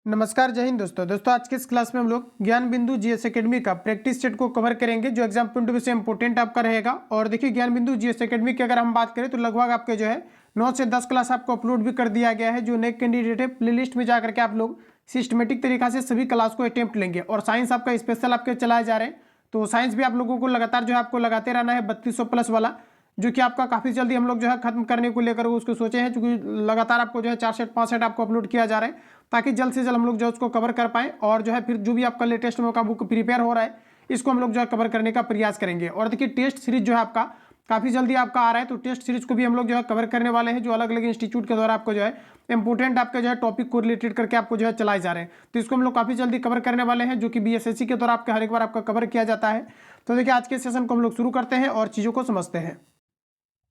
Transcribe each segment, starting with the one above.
नमस्कार, जय हिंद दोस्तों आज के इस क्लास में हम लोग ज्ञान बिंदु जीएस एकेडमी का प्रैक्टिस सेट को कवर करेंगे जो एग्जाम पॉइंट ऑफ व्यू से इंपॉर्टेंट आपका रहेगा। और देखिए ज्ञान बिंदु जीएस एकेडमी की अगर हम बात करें तो लगभग आपके जो है 9 से 10 क्लास आपको अपलोड भी कर दिया गया है। जो नए कैंडिडेट है प्ले लिस्ट में जाकर के आप लोग सिस्टमेटिक तरीका से सभी क्लास को अटेम्प्ट लेंगे। और साइंस आपका स्पेशल आपके चलाए जा रहे हैं, तो साइंस भी आप लोगों को लगातार जो है आपको लगाते रहना है 3200 प्लस वाला, जो कि आपका काफ़ी जल्दी हम लोग जो है खत्म करने को लेकर उसको सोचे हैं, क्योंकि लगातार आपको जो है 4 सेट 5 सेट आपको अपलोड किया जा रहा है ताकि जल्द से जल्द हम लोग जो है उसको कवर कर पाएँ। और जो है फिर जो भी आपका लेटेस्ट में का बुक प्रिपेयर हो रहा है इसको हम लोग जो है कवर करने का प्रयास करेंगे। और देखिए टेस्ट सीरीज जो है आपका काफ़ी जल्दी आपका आ रहा है, तो टेस्ट सीरीज को भी हम लोग जो है कवर करने वाले हैं, जो अलग अलग इंस्टीट्यूट के द्वारा आपको जो है इंपॉर्टेंट आपके जो है टॉपिक को रिलेटेड करके आपको जो है चलाए जा रहे हैं। तो इसको हम लोग काफ़ी जल्दी कवर करने वाले हैं, जो कि बीएसएससी के द्वारा आपका हर एक बार आपका कवर किया जाता है। तो देखिए आज के सेशन को हम लोग शुरू करते हैं और चीज़ों को समझते हैं।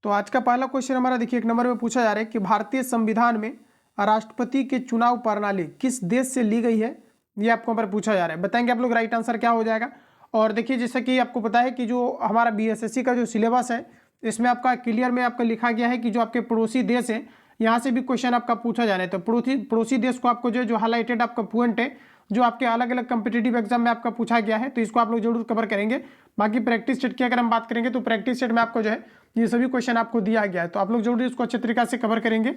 तो आज का पहला क्वेश्चन हमारा देखिए 1 नंबर में पूछा जा रहा है कि भारतीय संविधान में राष्ट्रपति के चुनाव प्रणाली किस देश से ली गई है, ये आपको पर पूछा जा रहा है। बताएंगे आप लोग राइट आंसर क्या हो जाएगा। और देखिए जैसा कि आपको पता है कि जो हमारा बीएसएससी का जो सिलेबस है इसमें आपका क्लियर में आपका लिखा गया है कि जो आपके पड़ोसी देश है यहाँ से भी क्वेश्चन आपका पूछा जा रहा है। तो पड़ोसी देश को आपको जो हाईलाइटेड आपका पॉइंट है जो आपके अलग अलग कम्पिटेटिव एग्जाम में आपका पूछा गया है, तो इसको आप लोग जरूर कवर करेंगे। बाकी प्रैक्टिस सेट की अगर हम बात करेंगे तो प्रैक्टिस सेट में आपको जो है ये सभी क्वेश्चन आपको दिया गया है, तो आप लोग जरूर इसको अच्छे तरीके से कवर करेंगे।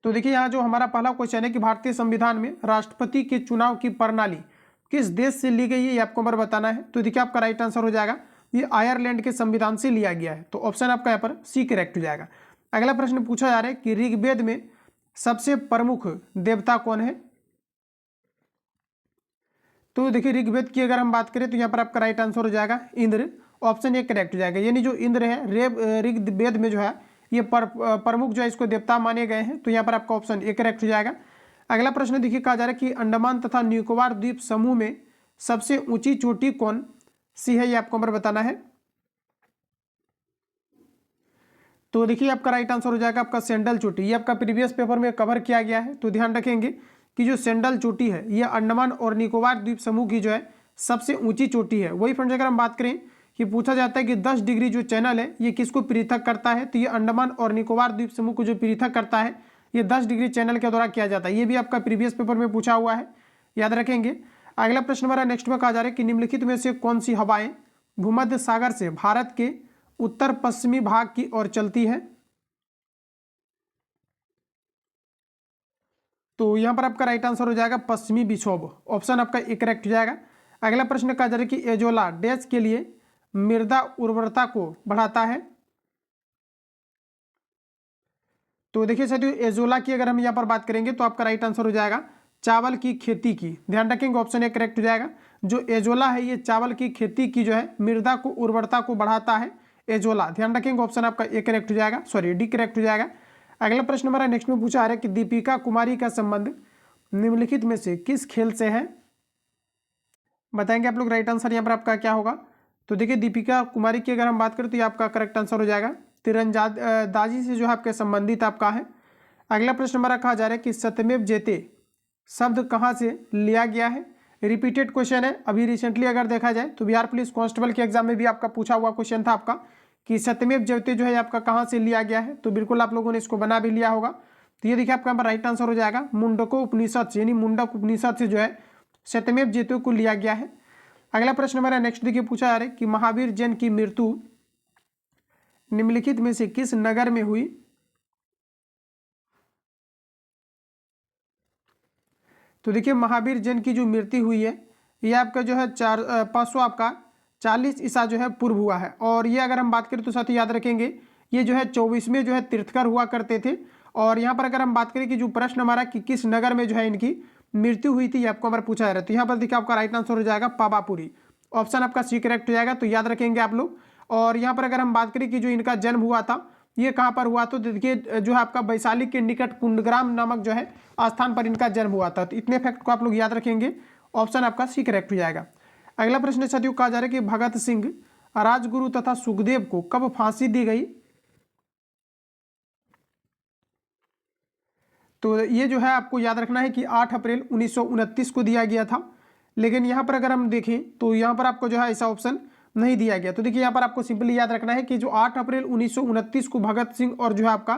तो देखिए यहाँ जो हमारा पहला क्वेश्चन है कि भारतीय संविधान में राष्ट्रपति के चुनाव की प्रणाली किस देश से ली गई है, ये आपको बताना है। तो देखिए आपका राइट आंसर हो जाएगा ये आयरलैंड के संविधान से लिया गया है, तो ऑप्शन आपका यहाँ पर सी करेक्ट हो जाएगा। अगला प्रश्न पूछा जा रहा है कि ऋग्वेद में सबसे प्रमुख देवता कौन है। तो देखिए ऋग्वेद की अगर हम बात करें तो यहाँ पर आपका राइट आंसर हो जाएगा इंद्र, ऑप्शन ए करेक्ट हो जाएगा। यानी जो इंद्र है ऋग्वेद में जो है ये प्रमुख जो है इसको देवता माने गए हैं, तो यहाँ पर आपका ऑप्शन ए करेक्ट हो जाएगा। अगला प्रश्न देखिए कहा जा रहा है कि अंडमान तथा निकोबार द्वीप समूह में सबसे ऊंची चोटी कौन सी है, ये आपको हमारे बताना है। तो देखिए आपका राइट आंसर हो जाएगा आपका सेंडल चोटी, ये आपका प्रीवियस पेपर में कवर किया गया है। तो ध्यान रखेंगे कि जो सेंडल चोटी है ये अंडमान और निकोबार द्वीप समूह की जो है सबसे ऊंची चोटी है। वही फ्रेंड्स अगर हम बात करें कि पूछा जाता है कि 10 डिग्री जो चैनल है ये किसको पृथक करता है, तो ये अंडमान और निकोबार द्वीप समूह को जो पृथक करता है ये 10 डिग्री चैनल के द्वारा किया जाता है। ये भी आपका प्रीवियस पेपर में पूछा हुआ है, याद रखेंगे। अगला प्रश्न हमारा नेक्स्ट में कहा जा रहा है कि निम्नलिखित में से कौन सी हवाएं भूमध्य सागर से भारत के उत्तर पश्चिमी भाग की ओर चलती है। तो यहाँ पर आपका राइट आंसर हो जाएगा पश्चिमी विक्षोभ, ऑप्शन आपका ए करेक्ट हो जाएगा। अगला प्रश्न कहा जा रहा है कि एजोला डैश के लिए मृदा उर्वरता को बढ़ाता है। तो देखिए साथियों एजोला की अगर हम यहाँ पर बात करेंगे तो आपका राइट आंसर हो जाएगा चावल की खेती की, ध्यान रखेंगे ऑप्शन ए करेक्ट हो जाएगा। जो एजोला है ये चावल की खेती की जो है मृदा को उर्वरता को बढ़ाता है, एजोला, ध्यान रखेंगे ऑप्शन आपका ए करेक्ट हो जाएगा, सॉरी डी करेक्ट हो जाएगा। अगला प्रश्न हमारा नेक्स्ट में पूछा आ रहा है कि दीपिका कुमारी का संबंध निम्नलिखित में से किस खेल से है। बताएंगे आप लोग राइट आंसर यहाँ पर आपका क्या होगा। तो देखिए दीपिका कुमारी की अगर हम बात करें तो ये आपका करेक्ट आंसर हो जाएगा तीरंदाजी से जो है आपके संबंधित आपका है। अगला प्रश्न हमारा कहा जा रहा है कि सत्यमेव जयते शब्द कहाँ से लिया गया है। रिपीटेड क्वेश्चन है, अभी रिसेंटली अगर देखा जाए तो बिहार पुलिस कांस्टेबल के एग्जाम में भी आपका पूछा हुआ क्वेश्चन था आपका कि सत्यमेव जयते जो है आपका कहाँ से लिया गया है। तो बिल्कुल आप लोगों ने इसको बना भी लिया होगा। तो ये देखिए आपका यहाँ पर राइट आंसर हो जाएगा मुंडको उपनिषद से, यानी मुंडक उपनिषद से जो है सत्यमेव जयते को लिया गया है। अगला प्रश्न हमारा नेक्स्ट देखिए पूछा जा रहा है कि महावीर जैन की मृत्यु निम्नलिखित में से किस नगर में हुई। तो देखिए महावीर जैन की जो मृत्यु हुई है ये आपका जो है 500 आपका 40 ईसा जो है पूर्व हुआ है। और ये अगर हम बात करें तो साथ ही याद रखेंगे ये जो है 24वें जो है तीर्थकर हुआ करते थे। और यहाँ पर अगर हम बात करें कि जो प्रश्न हमारा कि किस नगर में जो है इनकी मृत्यु हुई थी ये आपको हमारा पूछा जा रहा है, तो यहाँ पर देखिए आपका राइट आंसर हो जाएगा पावापुरी, ऑप्शन आपका सी करेक्ट हो जाएगा, तो याद रखेंगे आप लोग। और यहाँ पर अगर हम बात करें कि जो इनका जन्म हुआ था ये कहाँ पर हुआ, तो देखिए जो है आपका वैशाली के निकट कुंडग्राम नामक जो है स्थान पर इनका जन्म हुआ था। तो इतने फैक्ट को आप लोग याद रखेंगे, ऑप्शन आपका सी करेक्ट हो जाएगा। अगला प्रश्न साथियों कहा जा रहा है कि भगत सिंह राजगुरु तथा सुखदेव को कब फांसी दी गई। तो ये जो है आपको याद रखना है कि 8 अप्रैल 1929 को दिया गया था। लेकिन यहाँ पर अगर हम देखें तो यहाँ पर आपको जो है ऐसा ऑप्शन नहीं दिया गया। तो देखिए यहाँ पर आपको सिंपली याद रखना है कि जो 8 अप्रैल 1929 को भगत सिंह और जो है आपका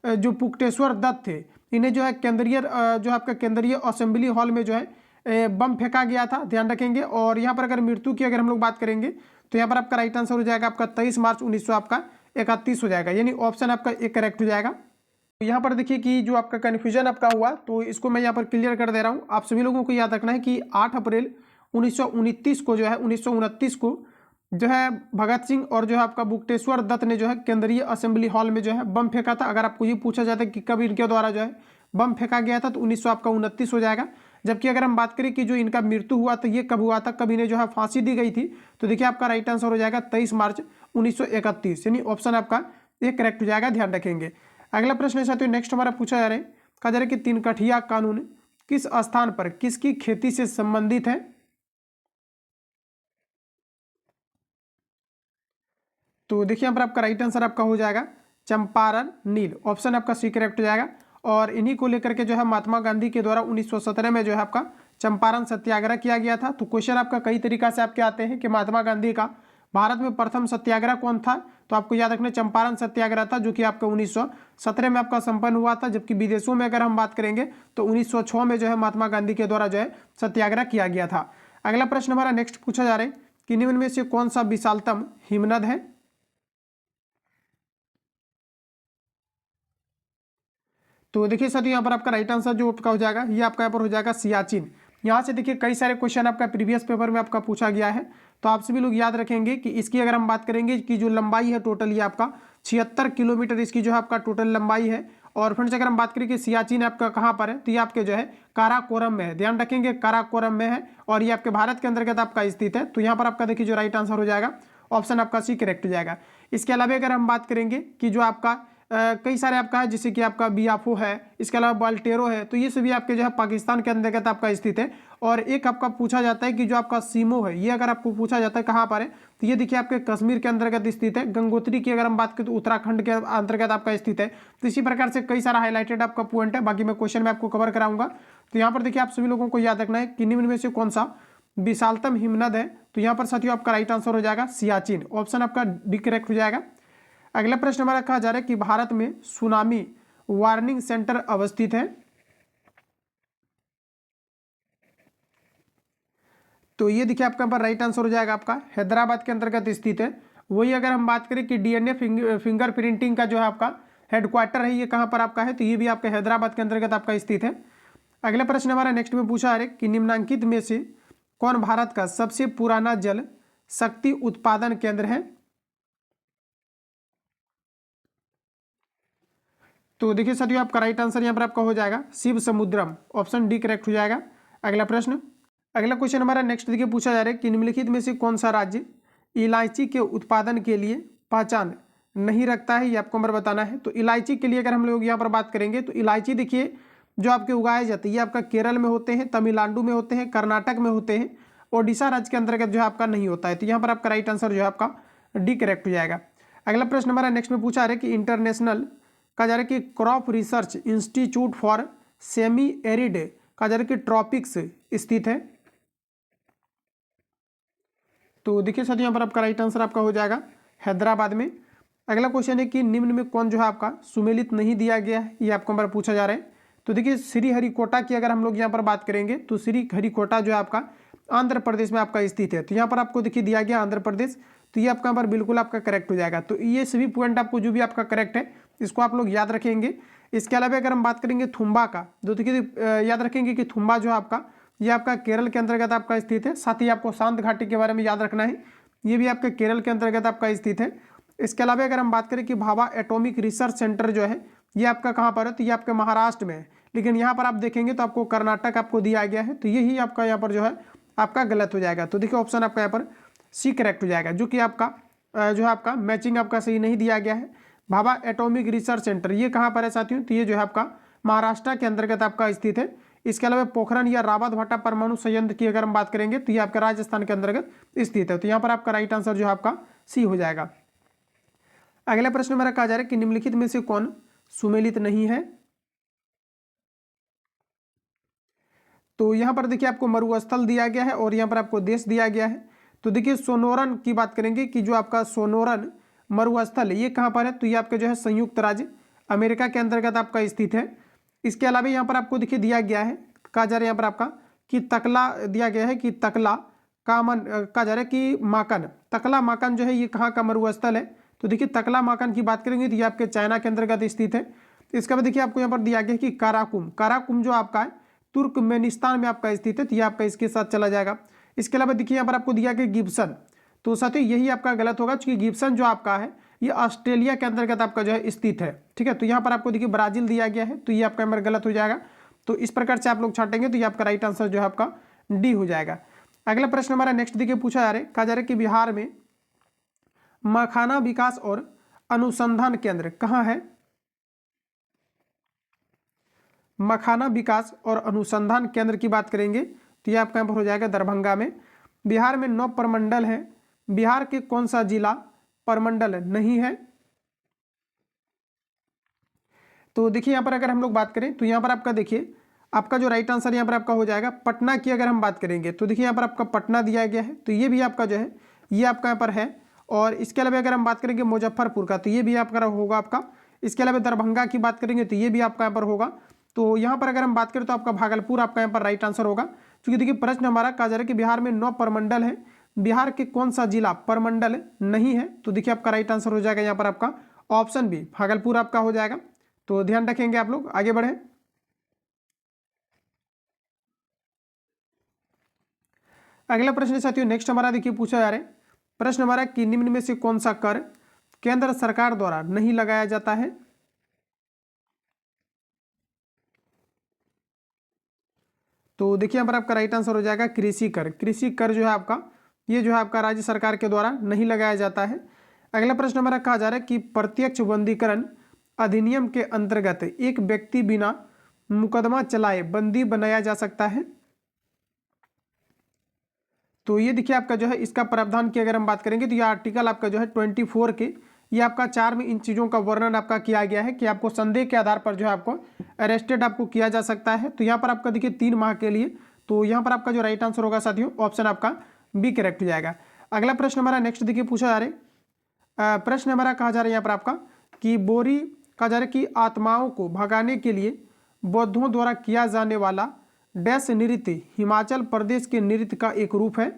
जो पुकटेश्वर दत्त थे, इन्हें जो है केंद्रीय जो आपका केंद्रीय असेंबली हॉल में जो है बम फेंका गया था, ध्यान रखेंगे। और यहाँ पर अगर मृत्यु की अगर हम लोग बात करेंगे तो यहाँ पर आपका राइट आंसर हो जाएगा आपका 23 मार्च 1931 हो जाएगा, यानी ऑप्शन आपका एक करेक्ट हो जाएगा। तो यहाँ पर देखिए कि जो आपका कन्फ्यूजन आपका हुआ तो इसको मैं यहाँ पर क्लियर कर दे रहा हूँ। आप सभी लोगों को याद रखना है कि 8 अप्रैल 1929 को जो है 1929 को जो है भगत सिंह और जो है आपका बुकटेश्वर दत्त ने जो है केंद्रीय असेंबली हॉल में जो है बम फेंका था। अगर आपको ये पूछा जाता है कि कब इनके द्वारा जो है बम फेंका गया था तो 1929 हो जाएगा। जबकि अगर हम बात करें कि जो इनका मृत्यु हुआ तो ये कब हुआ था, कब इन्हें जो है फांसी दी गई थी, तो देखिए आपका राइट आंसर हो जाएगा 23 मार्च 1931, यानी ऑप्शन आपका एक करेक्ट हो जाएगा, ध्यान रखेंगे। अगला प्रश्न है साथियों, नेक्स्ट हमारा पूछा जा रहा है, कहा जा रहा है कि तिनकठिया कानून किस स्थान पर किसकी खेती से संबंधित है। तो देखिए यहाँ पर आपका राइट आंसर आपका हो जाएगा चंपारण नील, ऑप्शन आपका सी करेक्ट हो जाएगा। और इन्हीं को लेकर के जो है महात्मा गांधी के द्वारा 1917 में जो है आपका चंपारण सत्याग्रह किया गया था। तो क्वेश्चन आपका कई तरीका से आपके आते हैं कि महात्मा गांधी का भारत में प्रथम सत्याग्रह कौन था, तो आपको याद रखना चंपारण सत्याग्रह था, जो कि आपका 1917 में आपका संपन्न हुआ था। जबकि विदेशों में अगर हम बात करेंगे तो 1906 में जो है महात्मा गांधी के द्वारा जो है सत्याग्रह किया गया था। अगला प्रश्न हमारा नेक्स्ट पूछा जा रहा है कि निम्न में से कौन सा विशालतम हिमनद है। तो देखिए साथियों यहाँ पर आपका राइट आंसर जो आपका हो जाएगा ये आपका यहाँ पर हो जाएगा सियाचिन। यहाँ से देखिए कई सारे क्वेश्चन आपका प्रीवियस पेपर में आपका पूछा गया है, तो आप सभी लोग याद रखेंगे कि इसकी अगर हम बात करेंगे कि जो लंबाई है टोटल ये आपका 76 किलोमीटर इसकी जो है आपका टोटल लंबाई है। और फ्रेंड्स अगर हम बात करें कि सियाचिन आपका कहाँ पर है, तो ये आपके जो है काराकोरम में है, ध्यान रखेंगे काराकोरम में है, और ये आपके भारत के अंतर्गत आपका स्थित है। तो यहाँ पर आपका देखिए जो राइट आंसर हो जाएगा ऑप्शन आपका सी करेक्ट हो जाएगा। इसके अलावा अगर हम बात करेंगे कि जो आपका कई सारे आपका है, जैसे कि आपका बियाफो है, इसके अलावा बाल्टेरो है, तो ये सभी आपके जो है पाकिस्तान के अंतर्गत आपका स्थित है। और एक आपका पूछा जाता है कि जो आपका सीमो है, ये अगर आपको पूछा जाता है कहाँ पर है, तो ये देखिए आपके कश्मीर के अंतर्गत स्थित है। गंगोत्री की अगर हम बात करें तो उत्तराखंड के अंतर्गत आपका स्थित है। तो इसी प्रकार से कई सारा हाईलाइटेड आपका पॉइंट है, बाकी मैं क्वेश्चन में आपको कवर कराऊंगा। तो यहाँ पर देखिए आप सभी लोगों को याद रखना है कि निम्न में से कौन सा विशालतम हिमनद है। तो यहाँ पर साथियों आपका राइट आंसर हो जाएगा सियाचिन, ऑप्शन आपका डी करेक्ट हो जाएगा। अगला प्रश्न हमारा कहा जा रहा है कि भारत में सुनामी वार्निंग सेंटर अवस्थित है। तो ये देखिए आपका पर राइट आंसर हो जाएगा आपका हैदराबाद के अंतर्गत स्थित है। वही अगर हम बात करें कि डीएनए फिंगर प्रिंटिंग का जो है आपका हेडक्वार्टर है, ये कहाँ पर आपका है, तो ये भी आपका हैदराबाद के अंतर्गत आपका स्थित है। अगला प्रश्न हमारा नेक्स्ट में पूछा है कि निम्नांकित में से कौन भारत का सबसे पुराना जल शक्ति उत्पादन केंद्र है। तो देखिए साथियों आपका राइट आंसर यहाँ पर आपका हो जाएगा शिव समुद्रम, ऑप्शन डी करेक्ट हो जाएगा। अगला प्रश्न, अगला क्वेश्चन हमारा नेक्स्ट देखिए पूछा जा रहा है कि निम्नलिखित में से कौन सा राज्य इलायची के उत्पादन के लिए पहचान नहीं रखता है, ये आपको नंबर बताना है। तो इलायची के लिए अगर हम लोग यहाँ पर बात करेंगे तो इलायची देखिए जो आपके उगाए जाते हैं ये आपका केरल में होते हैं, तमिलनाडु में होते हैं, कर्नाटक में होते हैं, ओडिशा राज्य के अंतर्गत जो है आपका नहीं होता है। तो यहाँ पर आपका राइट आंसर जो है आपका डी करेक्ट हो जाएगा। अगला प्रश्न हमारा नेक्स्ट में पूछा है कि इंटरनेशनल कहा जा रहा है कि crop research institute for semi arid कहा जा रहा है कि ट्रॉपिक्स स्थित है। तो देखिए साथियों यहाँ पर आपका राइट आंसर आपका हो जाएगा हैदराबाद में। अगला क्वेश्चन है कि निम्न में कौन जो है आपका सुमेलित नहीं दिया गया है, ये आपको नंबर पूछा जा रहा है। तो देखिए श्रीहरिकोटा की अगर हम लोग यहाँ पर बात करेंगे तो श्रीहरिकोटा जो है आपका आंध्र प्रदेश में आपका स्थित है। तो यहाँ पर आपको देखिए दिया गया आंध्र प्रदेश, तो ये आपका यहाँ पर बिल्कुल आपका करेक्ट हो जाएगा। तो ये सभी पॉइंट आपको जो भी आपका करेक्ट है इसको आप लोग याद रखेंगे। इसके अलावा अगर हम बात करेंगे थुम्बा का, तो देखिए याद रखेंगे कि थुम्बा जो है आपका ये आपका केरल के अंतर्गत आपका स्थित है। साथ ही आपको शांत घाटी के बारे में याद रखना है, ये भी आपके केरल के अंतर्गत आपका स्थित है। इसके अलावा अगर हम बात करें कि भाभा एटॉमिक रिसर्च सेंटर जो है ये आपका कहाँ पर है, तो ये आपके महाराष्ट्र में है, लेकिन यहाँ पर आप देखेंगे तो आपको कर्नाटक आपको दिया गया है। तो यही आपका यहाँ पर जो है आपका गलत हो जाएगा। तो देखिए ऑप्शन आपका यहाँ पर सी करेक्ट हो जाएगा, जो कि आपका जो है आपका मैचिंग आपका सही नहीं दिया गया है। भाभा एटॉमिक रिसर्च सेंटर ये कहाँ पर है साथियों, तो ये जो है आपका महाराष्ट्र के अंतर्गत आपका स्थित है। इसके अलावा पोखरण या रावत भाटा परमाणु संयंत्र की अगर हम बात करेंगे तो ये आपका राजस्थान के अंतर्गत स्थित है। तो यहाँ पर आपका राइट आंसर जो है आपका सी हो जाएगा। अगला प्रश्न हमारा कहा जा रहा है कि निम्नलिखित में से कौन सुमेलित नहीं है। तो यहाँ पर देखिए आपको मरुस्थल दिया गया है और यहाँ पर आपको देश दिया गया है। तो देखिए सोनोरन की बात करेंगे कि जो आपका सोनोरन मरुस्थल ये कहाँ पर है, तो ये आपके जो है संयुक्त राज्य अमेरिका के अंतर्गत आपका स्थित है। इसके अलावा यहाँ पर आपको देखिए दिया गया है, कहा जा रहा है यहाँ पर आपका कि तकला दिया गया है कि तकला कामन, कहा जा रहा है कि माकन, तकला माकन जो है ये कहाँ का मरुस्थल है। तो देखिए तकला माकन की बात करेंगे तो ये आपके चाइना के अंतर्गत स्थित है। इसके बाद देखिए आपको यहाँ पर दिया गया है कि काराकुम, काराकुम जो आपका है तुर्कमेनिस्तान में आपका स्थित है, तो ये आपका इसके साथ चला जाएगा। इसके अलावा देखिए यहाँ पर आपको दिया गया गिब्सन, तो साथियों यही आपका गलत होगा, क्योंकि गिब्सन जो आपका है ये ऑस्ट्रेलिया के अंतर्गत आपका जो है स्थित है। ठीक है, तो यहाँ पर आपको देखिए ब्राजील दिया गया है, तो ये आपका नंबर गलत हो जाएगा। तो इस प्रकार से आप लोग छाटेंगे तो ये आपका राइट आंसर जो है आपका डी हो जाएगा। अगला प्रश्न हमारा नेक्स्ट देखिए पूछा जा रहा है, कहा जा रहा है कि बिहार में मखाना विकास और अनुसंधान केंद्र कहाँ है। मखाना विकास और अनुसंधान केंद्र की बात करेंगे तो ये आपका यहाँ पर हो जाएगा दरभंगा में। बिहार में 9 प्रमंडल है, बिहार के कौन सा जिला प्रमंडल नहीं है। तो देखिए यहाँ पर अगर हम लोग बात करें तो यहाँ पर आपका देखिए आपका जो राइट आंसर यहाँ पर आपका हो जाएगा पटना की अगर हम बात करेंगे तो देखिए यहाँ पर आपका पटना दिया गया है, तो ये भी आपका जो है ये आपका यहाँ पर है। और इसके अलावा अगर हम बात करेंगे मुजफ्फरपुर का तो ये भी आपका होगा आपका। इसके अलावा दरभंगा की बात करेंगे तो ये भी आपका यहाँ पर होगा। तो यहाँ पर अगर हम बात करें तो आपका भागलपुर आपका यहाँ पर राइट आंसर होगा, क्योंकि देखिए प्रश्न हमारा कहा जा रहा है कि बिहार में 9 प्रमंडल है, बिहार के कौन सा जिला प्रमंडल नहीं है। तो देखिए आपका राइट आंसर हो जाएगा यहाँ पर आपका ऑप्शन बी भागलपुर आपका हो जाएगा। तो ध्यान रखेंगे आप लोग, आगे बढ़े। अगला प्रश्न साथियों नेक्स्ट हमारा देखिए पूछा जा रहा है, प्रश्न हमारा कि निम्न में से कौन सा कर केंद्र सरकार द्वारा नहीं लगाया जाता है। तो देखिए यहाँ पर आपका राइट आंसर हो जाएगा कृषि कर। कृषि कर जो है आपका ये जो है आपका राज्य सरकार के द्वारा नहीं लगाया जाता है। अगला प्रश्न हमारा कहा जा रहा है कि प्रत्यक्ष बंदीकरण अधिनियम के अंतर्गत एक व्यक्ति बिना मुकदमा चलाए बंदी बनाया जा सकता है। तो ये देखिए आपका जो है इसका प्रावधान की अगर हम बात करेंगे तो ये आर्टिकल आपका जो है 24 के ये आपका 4 में इन चीज़ों का वर्णन आपका किया गया है कि आपको संदेह के आधार पर जो है आपको अरेस्टेड आपको किया जा सकता है। तो यहाँ पर आपका देखिए 3 माह के लिए, तो यहाँ पर आपका जो राइट आंसर होगा साथियों ऑप्शन आपका बी करेक्ट हो जाएगा। अगला प्रश्न हमारा नेक्स्ट देखिए पूछा जा रहा है, प्रश्न हमारा कहा जा रहा है यहाँ पर आपका कि बोरी कहा जा रहा है कि आत्माओं को भगाने के लिए बौद्धों द्वारा किया जाने वाला डैश नृत्य हिमाचल प्रदेश के नृत्य का एक रूप है।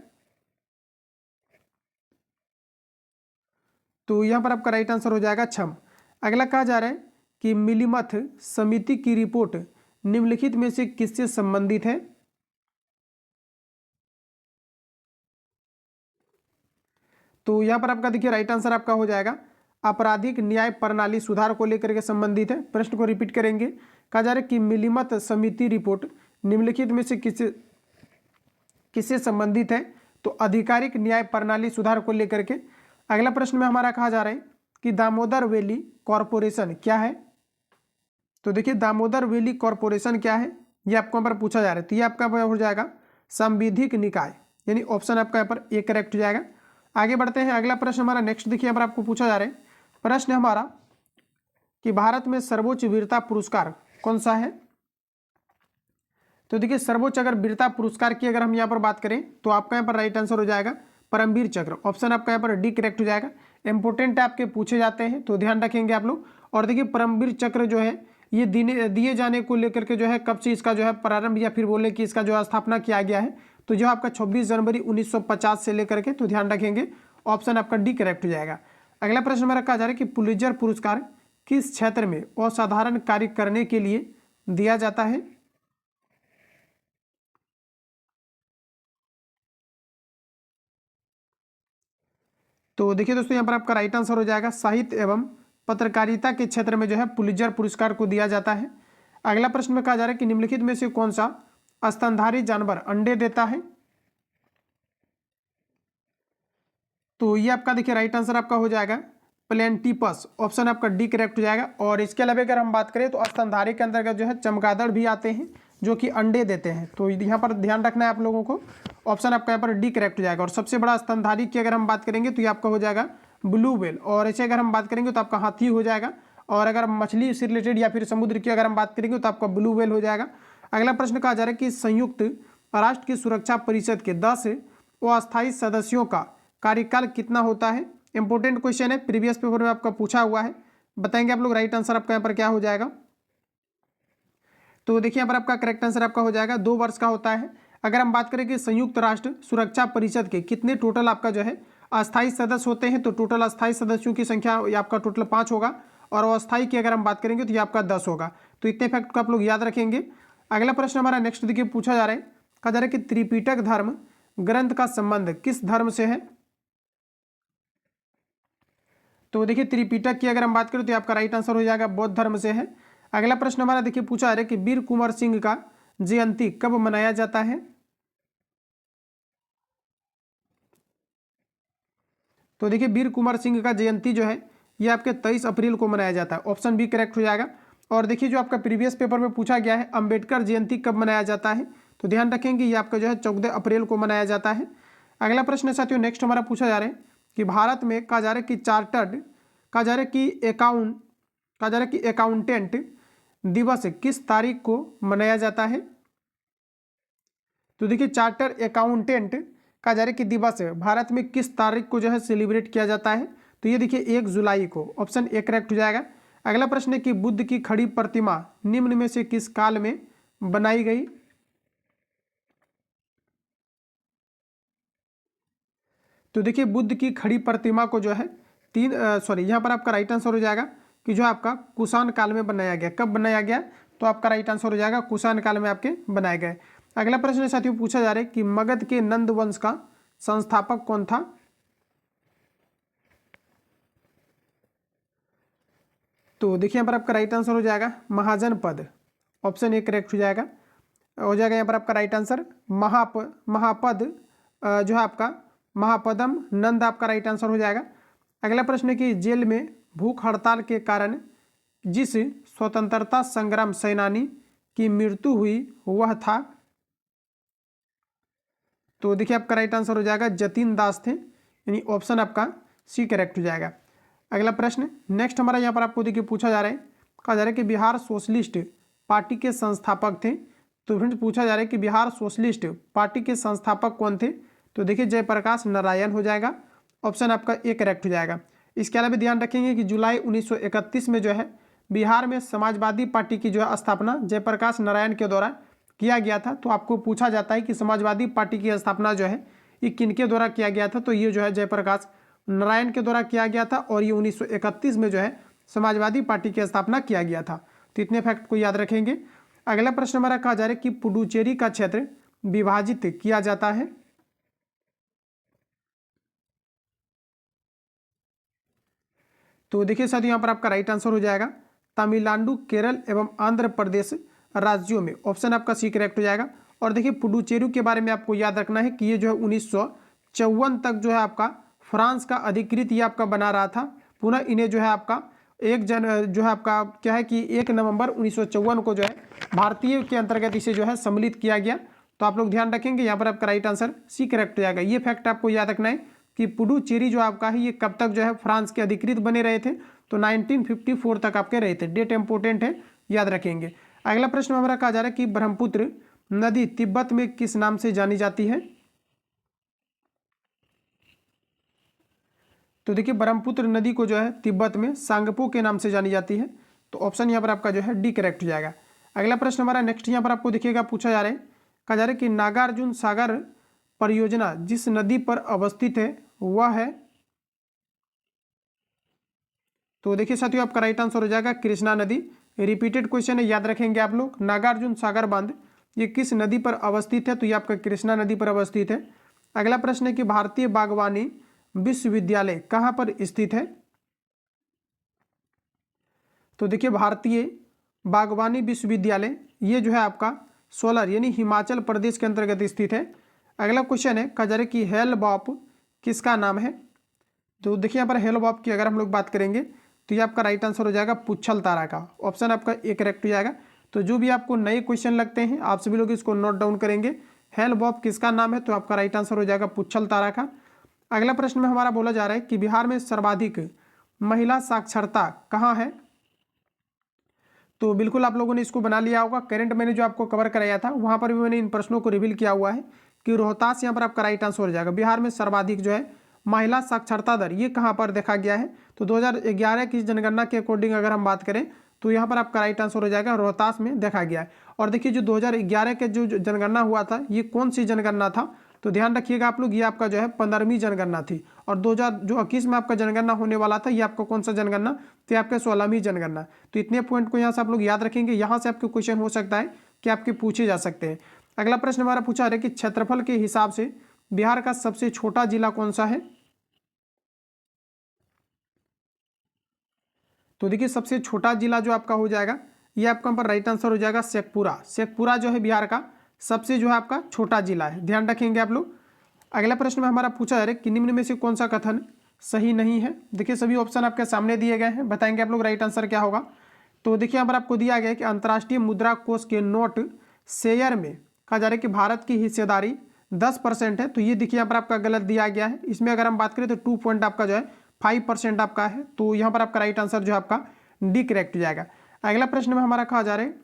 तो यहाँ पर आपका राइट आंसर हो जाएगा छम। अगला कहा जा रहा है कि मिलीमथ समिति की रिपोर्ट निम्नलिखित में से किससे संबंधित है। तो यहाँ पर आपका देखिए राइट आंसर आपका हो जाएगा आपराधिक न्याय प्रणाली सुधार को लेकर के संबंधित है। प्रश्न को रिपीट करेंगे, कहा जा रहा है कि मिलीमथ समिति रिपोर्ट निम्नलिखित में से किससे संबंधित है। तो आधिकारिक न्याय प्रणाली सुधार को लेकर के। अगला प्रश्न में हमारा कहा जा रहा है कि दामोदर वैली कॉरपोरेशन क्या है। तो देखिए दामोदर वैली कॉरपोरेशन क्या है ये आपको यहाँ पर पूछा जा रहा है। तो ये आपका हो जाएगा संविधिक निकाय, यानी ऑप्शन आपका यहाँ पर ए करेक्ट हो जाएगा। आगे बढ़ते हैं, अगला प्रश्न हमारा नेक्स्ट देखिए यहाँ पर आपको पूछा जा रहा है, प्रश्न हमारा कि भारत में सर्वोच्च वीरता पुरस्कार कौन सा है। तो देखिए सर्वोच्च अगर वीरता पुरस्कार की अगर हम यहाँ पर बात करें तो आपका यहाँ पर राइट आंसर हो जाएगा परमवीर चक्र, ऑप्शन आपका यहाँ पर डी करेक्ट हो जाएगा। इंपोर्टेंट आपके पूछे जाते हैं तो ध्यान रखेंगे आप लोग। और देखिए परमवीर चक्र जो है ये दिए जाने को लेकर के जो है कब से इसका जो है प्रारंभ या फिर बोले कि इसका जो स्थापना किया गया है, तो जो आपका 26 जनवरी 1950 से लेकर के, तो ध्यान रखेंगे ऑप्शन आपका डी करेक्ट हो जाएगा। अगला प्रश्न हमारा कहा जा रहा है कि पुलित्जर पुरस्कार किस क्षेत्र में असाधारण कार्य करने के लिए दिया जाता है। तो देखिए दोस्तों यहाँ पर आपका राइट आंसर हो जाएगा साहित्य एवं पत्रकारिता के क्षेत्र में जो है पुलित्जर पुरस्कार को दिया जाता है। अगला प्रश्न में कहा जा रहा है कि निम्नलिखित में से कौन सा स्तनधारी जानवर अंडे देता है। तो ये आपका देखिए राइट आंसर आपका हो जाएगा प्लेंटिपस, ऑप्शन आपका डी करेक्ट हो जाएगा। और इसके अलावा अगर हम बात करें तो स्तनधारी के अंतर्गत जो है चमगादड़ भी आते हैं जो कि अंडे देते हैं। तो यहाँ पर ध्यान रखना है आप लोगों को, ऑप्शन आपका यहाँ पर डी करेक्ट हो जाएगा। और सबसे बड़ा स्तनधारी की अगर हम बात करेंगे तो ये आपका हो जाएगा ब्लू व्हेल, और ऐसे अगर हम बात करेंगे तो आपका हाथी हो जाएगा। और अगर मछली से रिलेटेड या फिर समुद्र की अगर हम बात करेंगे तो आपका ब्लू व्हेल हो जाएगा। अगला प्रश्न कहा जा रहा है कि संयुक्त राष्ट्र की सुरक्षा परिषद के 10 अस्थायी सदस्यों का कार्यकाल कितना होता है। इंपॉर्टेंट क्वेश्चन है, प्रीवियस पेपर में आपका पूछा हुआ है। बताएंगे आप लोग राइट आंसर आपका यहाँ पर क्या हो जाएगा। तो देखिए यहाँ पर आपका करेक्ट आंसर आपका हो जाएगा 2 वर्ष का होता है। अगर हम बात करें कि संयुक्त राष्ट्र सुरक्षा परिषद के कितने टोटल आपका जो है अस्थायी सदस्य होते हैं, तो टोटल अस्थायी सदस्यों की संख्या ये आपका टोटल 5 होगा, और अस्थायी की अगर हम बात करेंगे तो ये आपका 10 होगा। तो इतने फैक्ट को आप लोग याद रखेंगे। अगला प्रश्न हमारा नेक्स्ट देखिए पूछा जा रहा है, कहा जा रहा है कि त्रिपिटक धर्म ग्रंथ का संबंध किस धर्म से है। तो देखिए त्रिपिटक की अगर हम बात करें तो आपका राइट आंसर हो जाएगा बौद्ध धर्म से है। अगला प्रश्न हमारा देखिए पूछा जा रहा है कि वीर कुंवर सिंह का जयंती कब मनाया जाता है। तो देखिए वीर कुंवर सिंह का जयंती जो है ये आपके 23 अप्रैल को मनाया जाता है। ऑप्शन बी करेक्ट हो जाएगा। और देखिए जो आपका प्रीवियस पेपर में पूछा गया है अंबेडकर जयंती कब मनाया जाता है, तो ध्यान रखेंगे ये आपका जो है 14 अप्रैल को मनाया जाता है। अगला प्रश्न साथियों नेक्स्ट हमारा पूछा जा रहा है कि भारत में कहा जा रहा है कि चार्टर्ड कहा जा रहा है कि अकाउंटेंट दिवस किस तारीख को मनाया जाता है। तो देखिए चार्टर अकाउंटेंट कहा जा रहा है कि दिवस भारत में किस तारीख को जो है सेलिब्रेट किया जाता है, तो ये देखिए 1 जुलाई को। ऑप्शन ए करेक्ट हो जाएगा। अगला प्रश्न है कि बुद्ध की खड़ी प्रतिमा निम्न में से किस काल में बनाई गई। तो देखिए बुद्ध की खड़ी प्रतिमा को जो है यहाँ पर आपका राइट आंसर हो जाएगा कि जो आपका कुषाण काल में बनाया गया। कब बनाया गया, तो आपका राइट आंसर हो जाएगा कुषाण काल में आपके बनाए गए। अगला प्रश्न साथियों पूछा जा रहा है कि मगध के नंद वंश का संस्थापक कौन था। तो देखिए यहाँ पर आपका राइट आंसर हो जाएगा महाजनपद। ऑप्शन ए करेक्ट हो जाएगा यहाँ पर आपका राइट आंसर महापद जो है आपका महापदम नंद आपका राइट आंसर हो जाएगा। अगला प्रश्न है कि जेल में भूख हड़ताल के कारण जिस स्वतंत्रता संग्राम सेनानी की मृत्यु हुई वह था। तो देखिए आपका राइट आंसर हो जाएगा जतीन दास थे, यानी ऑप्शन आपका सी करेक्ट हो जाएगा। अगला प्रश्न नेक्स्ट हमारा यहाँ पर आपको देखिए पूछा जा रहा है, कहा जा रहा है कि बिहार सोशलिस्ट पार्टी के संस्थापक थे। तो फ्रेंड्स पूछा जा रहा है कि बिहार सोशलिस्ट पार्टी के संस्थापक कौन थे, तो देखिए जयप्रकाश नारायण हो जाएगा। ऑप्शन आपका ए करेक्ट हो जाएगा। इसके अलावा ध्यान रखेंगे कि जुलाई 1931 में जो है बिहार में समाजवादी पार्टी की जो है स्थापना जयप्रकाश नारायण के द्वारा किया गया था। तो आपको पूछा जाता है कि समाजवादी पार्टी की स्थापना जो है ये किनके द्वारा किया गया था, तो ये जो है जयप्रकाश नारायण के द्वारा किया गया था, और ये 1931 में जो है समाजवादी पार्टी की स्थापना किया गया था। तो इतने फैक्ट को याद रखेंगे। अगला प्रश्न हमारा कहा जा रहा है कि पुडुचेरी का क्षेत्र विभाजित किया जाता है। तो देखिए साथियों यहाँ पर आपका राइट आंसर हो जाएगा तमिलनाडु, केरल एवं आंध्र प्रदेश राज्यों में। ऑप्शन आपका सी करेक्ट हो जाएगा। और देखिए पुडुचेरी के बारे में आपको याद रखना है कि ये जो है 1954 तक जो है आपका फ्रांस का अधिकृत ये आपका बना रहा था। पुनः इन्हें जो है आपका 1 नवंबर 1954 को जो है भारतीय के अंतर्गत इसे जो है सम्मिलित किया गया। तो आप लोग ध्यान रखेंगे यहाँ पर आपका राइट आंसर सी करेक्ट हो जाएगा। ये फैक्ट आपको याद रखना है कि पुडुचेरी जो आपका है ये कब तक जो है फ्रांस के अधिकृत बने रहे थे, तो 1954 तक आपके रहे थे। डेट इंपोर्टेंट है, याद रखेंगे। अगला प्रश्न हमारा कहा जा रहा है कि ब्रह्मपुत्र नदी तिब्बत में किस नाम से जानी जाती है। तो देखिए ब्रह्मपुत्र नदी को जो है तिब्बत में सांगपो के नाम से जानी जाती है। तो ऑप्शन यहाँ पर आपका जो है डी करेक्ट हो जाएगा। अगला प्रश्न हमारा नेक्स्ट यहाँ पर आपको देखिएगा पूछा जा रहा है, कहा जा रहा है कि नागार्जुन सागर परियोजना जिस नदी पर अवस्थित है वह है। तो देखिए साथियों आपका राइट आंसर हो जाएगा कृष्णा नदी। रिपीटेड क्वेश्चन है, याद रखेंगे आप लोग। नागार्जुन सागर बांध ये किस नदी पर अवस्थित है, तो ये आपका कृष्णा नदी पर अवस्थित है। अगला प्रश्न है कि भारतीय बागवानी विश्वविद्यालय कहाँ पर स्थित है। तो देखिए भारतीय बागवानी विश्वविद्यालय ये जो है आपका सोलर यानी हिमाचल प्रदेश के अंतर्गत स्थित है। अगला क्वेश्चन है, कहा जा रहा है कि हेलबॉप किसका नाम है। तो देखिए यहाँ पर हेलबॉप की अगर हम लोग बात करेंगे तो ये आपका राइट आंसर हो जाएगा पुच्छल तारा का। ऑप्शन आपका ए करेक्ट हो जाएगा। तो जो भी आपको नए क्वेश्चन लगते हैं आप सभी लोग इसको नोट डाउन करेंगे। हेलबॉप किसका नाम है, तो आपका राइट आंसर हो जाएगा पुच्छल तारा का। अगला प्रश्न में हमारा बोला जा रहा है कि बिहार में सर्वाधिक महिला साक्षरता कहाँ है। तो बिल्कुल आप लोगों ने इसको बना लिया होगा। करंट मैंने जो आपको कवर कराया था वहाँ पर भी मैंने इन प्रश्नों को रिवील किया हुआ है कि रोहतास यहाँ पर आपका राइट आंसर हो जाएगा। बिहार में सर्वाधिक जो है महिला साक्षरता दर ये कहाँ पर देखा गया है? तो 2011 की जनगणना के अकॉर्डिंग अगर हम बात करें तो यहाँ पर आपका राइट आंसर हो जाएगा रोहतास में देखा गया है। और देखिए जो 2011 के जो जनगणना हुआ था ये कौन सी जनगणना था? तो ध्यान रखिएगा आप लोग, ये आपका जो है 15वीं जनगणना थी। और 2021 में आपका जनगणना होने वाला था, ये आपका कौन सा जनगणना? तो ये आपका 16वीं जनगणना। तो इतने पॉइंट को यहाँ से आप लोग याद रखेंगे, यहाँ से आपके क्वेश्चन हो सकता है कि आपके पूछे जा सकते हैं। अगला प्रश्न हमारा पूछा है कि क्षेत्रफल के हिसाब से बिहार का सबसे छोटा जिला कौन सा है? तो देखिए सबसे छोटा जिला जो आपका हो जाएगा ये आपका पर राइट आंसर हो जाएगा शेखपुरा। शेखपुरा जो है बिहार का सबसे जो है आपका छोटा जिला है, ध्यान रखेंगे आप लोग। अगला प्रश्न में हमारा पूछा जा रहा है कि निम्न में से कौन सा कथन सही नहीं है? देखिए सभी ऑप्शन आपके सामने दिए गए हैं, बताएंगे आप लोग राइट आंसर क्या होगा। तो देखिए यहाँ पर आपको दिया गया है कि अंतर्राष्ट्रीय मुद्रा कोष के नोट शेयर में कहा जा रहा है कि भारत की हिस्सेदारी 10% है। तो ये देखिए यहाँ पर आपका गलत दिया गया है। इसमें अगर हम बात करें तो 2 पॉइंट आपका जो है 5% आपका है। तो यहाँ पर आपका राइट आंसर जो है आपका डी करेक्ट हो जाएगा। अगला प्रश्न में हमारा कहा जा रहा है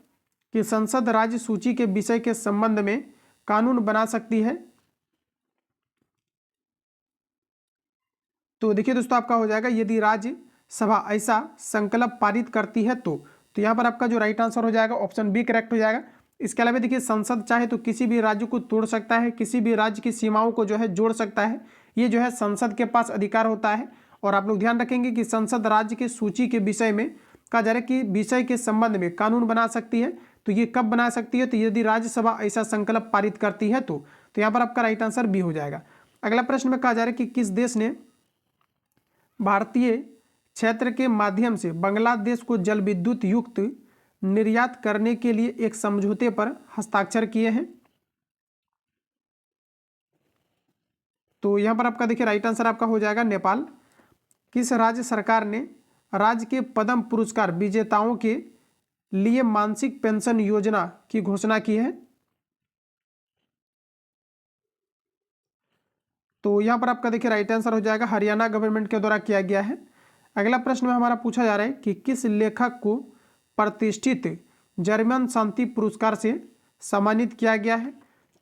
कि संसद राज्य सूची के विषय के संबंध में कानून बना सकती है। तो देखिए दोस्तों आपका हो जाएगा यदि राज्य सभा ऐसा संकल्प पारित करती है तो यहाँ पर आपका जो राइट आंसर हो जाएगा ऑप्शन बी करेक्ट हो जाएगा। इसके अलावा देखिए संसद चाहे तो किसी भी राज्य को तोड़ सकता है, किसी भी राज्य की सीमाओं को जो है जोड़ सकता है, ये जो है संसद के पास अधिकार होता है। और आप लोग ध्यान रखेंगे कि संसद राज्य की सूची के विषय में कहा जा रहा है कि विषय के संबंध में कानून बना सकती है। तो ये कब बना सकती है? तो यदि राज्यसभा ऐसा संकल्प पारित करती है तो यहाँ पर आपका राइट आंसर बी हो जाएगा। अगला प्रश्न में कहा जा रहा है कि किस देश ने भारतीय क्षेत्र के माध्यम से बांग्लादेश को जल विद्युत युक्त निर्यात करने के लिए एक समझौते पर हस्ताक्षर किए हैं? तो यहाँ पर आपका देखिए राइट आंसर आपका हो जाएगा नेपाल। किस राज्य सरकार ने राज्य के पद्म पुरस्कार विजेताओं के लिए मासिक पेंशन योजना की घोषणा की है? तो यहाँ पर आपका देखिए राइट आंसर हो जाएगा हरियाणा गवर्नमेंट के द्वारा किया गया है। अगला प्रश्न में हमारा पूछा जा रहा है कि किस लेखक को प्रतिष्ठित जर्मन शांति पुरस्कार से सम्मानित किया गया है?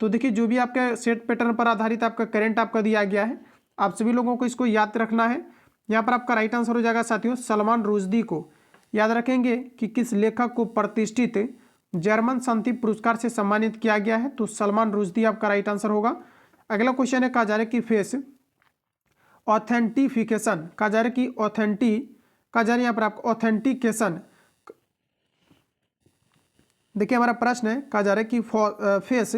तो देखिए जो भी आपके सेट पैटर्न पर आधारित आपका करेंट आपका दिया गया है, आप सभी लोगों को इसको याद रखना है। यहाँ पर आपका राइट आंसर हो जाएगा साथियों सलमान रुश्दी को। याद रखेंगे कि किस लेखक को प्रतिष्ठित जर्मन शांति पुरस्कार से सम्मानित किया गया है? तो सलमान रुश्दी आपका राइट आंसर होगा। अगला क्वेश्चन है कहा जा रहा है कि फेस ऑथेंटिफिकेशन कहा जा रहा है कि कहा जा रहा है यहाँ पर आपको ऑथेंटिकेशन। देखिए हमारा प्रश्न है कहा जा रहा है कि फेस